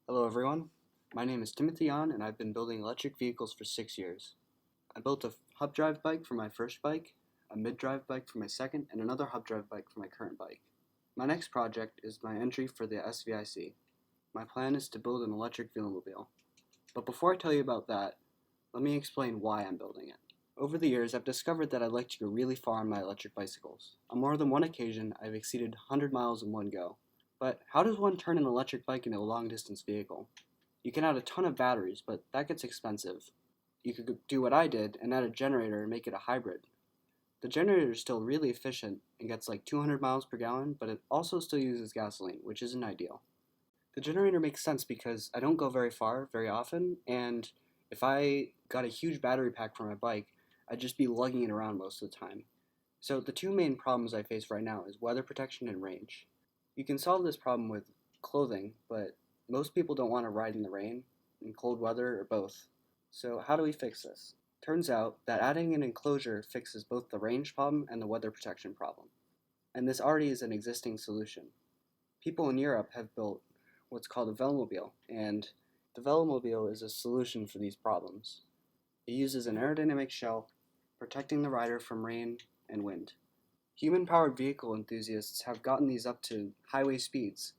Hello everyone, my name is Timothy Yon and I've been building electric vehicles for 6 years. I built a hub drive bike for my first bike, a mid drive bike for my second, and another hub drive bike for my current bike. My next project is my entry for the SVIC. My plan is to build an electric Velomobile. But before I tell you about that, let me explain why I'm building it. Over the years, I've discovered that I like to go really far on my electric bicycles. On more than one occasion, I've exceeded 100 miles in one go. But how does one turn an electric bike into a long-distance vehicle? You can add a ton of batteries, but that gets expensive. You could do what I did and add a generator and make it a hybrid. The generator is still really efficient and gets like 200 miles per gallon, but it also still uses gasoline, which isn't ideal. The generator makes sense because I don't go very far very often, and if I got a huge battery pack for my bike, I'd just be lugging it around most of the time. So the two main problems I face right now is weather protection and range. You can solve this problem with clothing, but most people don't want to ride in the rain, in cold weather, or both. So how do we fix this? Turns out that adding an enclosure fixes both the range problem and the weather protection problem. And this already is an existing solution. People in Europe have built what's called a Velomobile, and the Velomobile is a solution for these problems. It uses an aerodynamic shell, protecting the rider from rain and wind. Human-powered vehicle enthusiasts have gotten these up to highway speeds,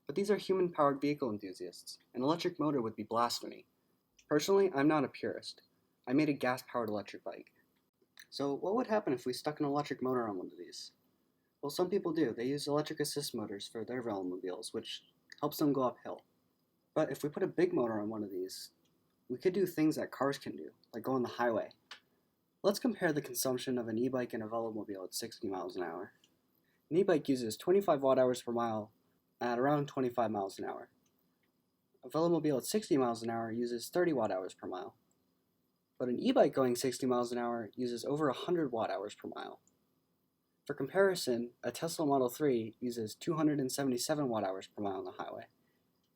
but these are human-powered vehicle enthusiasts. An electric motor would be blasphemy. Personally, I'm not a purist. I made a gas-powered electric bike. So what would happen if we stuck an electric motor on one of these? Well, some people do. They use electric assist motors for their Velomobiles, which helps them go uphill. But if we put a big motor on one of these, we could do things that cars can do, like go on the highway. Let's compare the consumption of an e-bike and a Velomobile at 60 miles an hour. An e-bike uses 25 watt-hours per mile at around 25 miles an hour. A Velomobile at 60 miles an hour uses 30 watt-hours per mile. But an e-bike going 60 miles an hour uses over 100 watt-hours per mile. For comparison, a Tesla Model 3 uses 277 watt-hours per mile on the highway.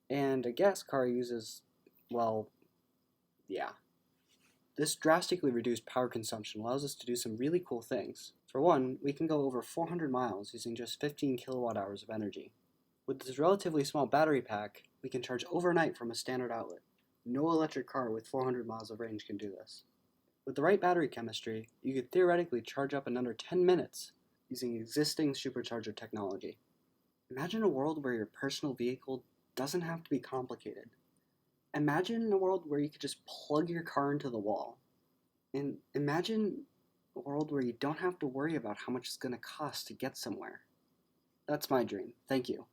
And a gas car uses, well, yeah. This drastically reduced power consumption allows us to do some really cool things. For one, we can go over 400 miles using just 15 kilowatt hours of energy. With this relatively small battery pack, we can charge overnight from a standard outlet. No electric car with 400 miles of range can do this. With the right battery chemistry, you could theoretically charge up in under 10 minutes using existing supercharger technology. Imagine a world where your personal vehicle doesn't have to be complicated. Imagine a world where you could just plug your car into the wall. And imagine a world where you don't have to worry about how much it's going to cost to get somewhere. That's my dream. Thank you.